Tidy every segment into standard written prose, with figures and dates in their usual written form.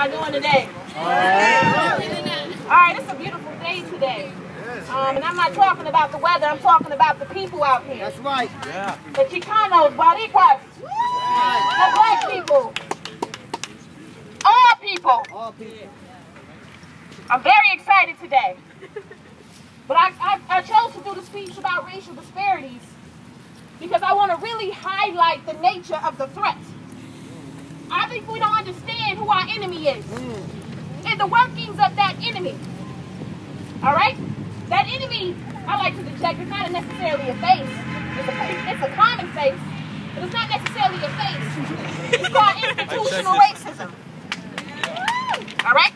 y'all doing today? All right, it's a beautiful day today. And I'm not talking about the weather, I'm talking about the people out here. That's right. Yeah. The Chicanos, Boricuas, the black people, all people. All people. I'm very excited today. But I chose to do the speech about racial disparities because I want to really highlight the nature of the threat. I think we don't understand who our enemy is and the workings of that enemy. All right? That enemy, I like to detect, is not necessarily a face. It's a common face, but it's not necessarily a face. It's called institutional racism. All right?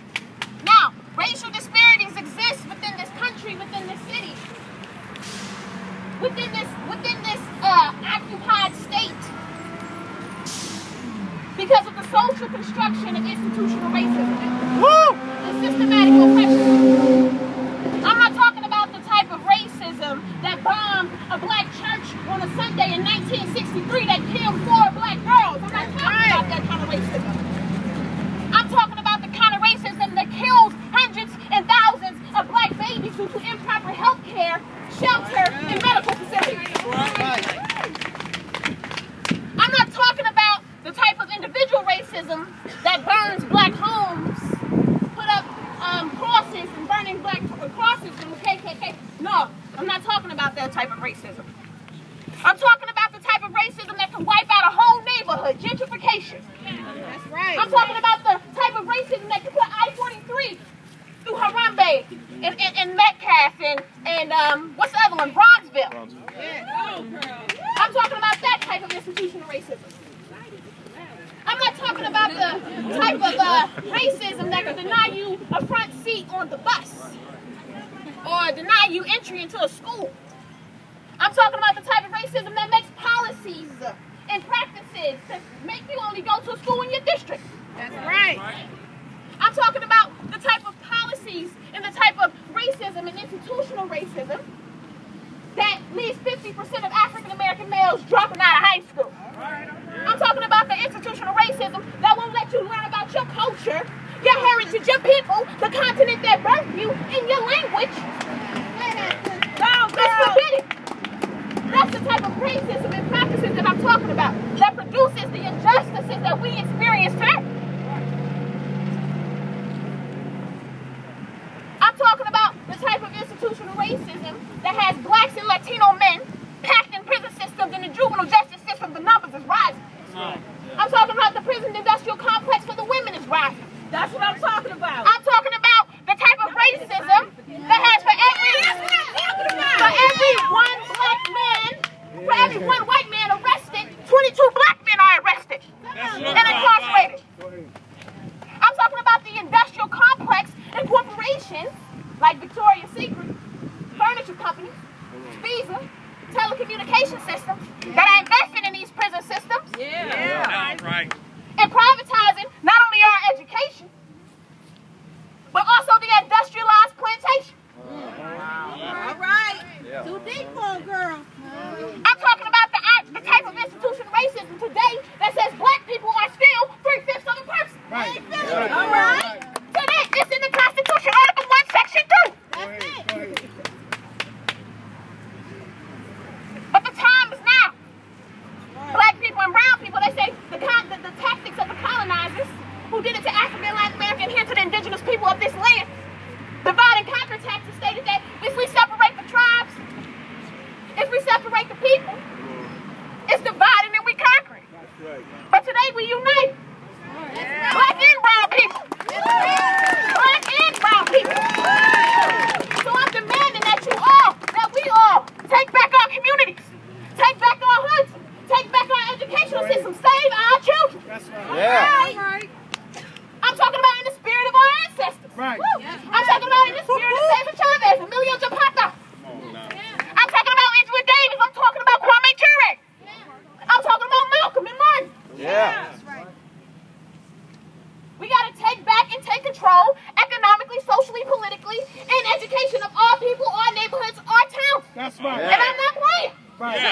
Now, racial disparities exist within this country, within this city, within this occupied state, because of the social construction of institutional racism and systematic oppression. I'm not talking about the type of racism that bombed a black church on a Sunday in 1963 that killed 4 black girls. I'm not talking about that kind of racism. I'm talking about the kind of racism that killed hundreds and thousands of black babies due to improper health care, shelter, and medical facilities. I'm not talking about the type of individual racism that burns black homes, put up crosses and burning black crosses from the KKK. No, I'm not talking about that type of racism. I'm talking about the type of racism that can wipe out a whole neighborhood, gentrification. That's right. I'm talking about the type of racism that can put I-43 through Harambe and Metcalf and what's the other one? Bronzeville. I'm talking about that type of institutional racism. I'm not talking about the type of racism that can deny you a front seat on the bus or deny you entry into a school. I'm talking about the type of racism that makes policies and practices to make you only go to a school in your district. That's right. I'm talking about the type of policies and the type of racism and institutional racism that leaves 50% of African American males dropping out of high school. I'm talking about the institutional racism that won't let you learn about your culture, your heritage, your people, the continent that birthed you, and your language. It's forbidden. That's the type of racism and practices that I'm talking about that produces the injustices that we experience today. I'm talking about the type of institutional racism that has blacks and Latino men packed in prison systems and the juvenile justice system. The numbers is rising. I'm talking about the prison industrial complex for the women is rising. That's what I'm talking about. I'm talking about the type of racism that has for every one white man arrested, 22 black men are arrested and incarcerated. I'm talking about the industrial complex and corporations like Victoria's Secret, furniture companies, Visa, telecommunication systems that are invested in these prison systems. Right. And privatizing not only our education, but also the industrialized plantation. All right. Too deep for a girl. I'm talking about the type of institutional racism today that says black people are still 3/5 of a person. Right. All right. So it's in the Constitution, Article 1, Section 2. That's it. But the time is now. Black people and brown people, they say the tactics of the colonizers who did it to African and Latin American and here to the indigenous people of this land. Divide and conquer tactics stated that if we separate the tribes, if we separate the people, it's dividing and we conquering. But today we unite. Black and brown people. Black and brown people. So I'm demanding that we all take back our communities, take back our hoods, take back our educational system, save our children. Right. I'm talking about in the spirit of our ancestors. Right. I'm talking about in the spirit of Cesar Chavez, Emilio Zapata. I'm talking about Angela Davis. I'm talking about Kwame Ture. I'm talking about Malcolm and Martin. That's right. We got to take back and take control economically, socially, politically, and education of all people, our neighborhoods, our towns. That's right. And I'm not playing. Right.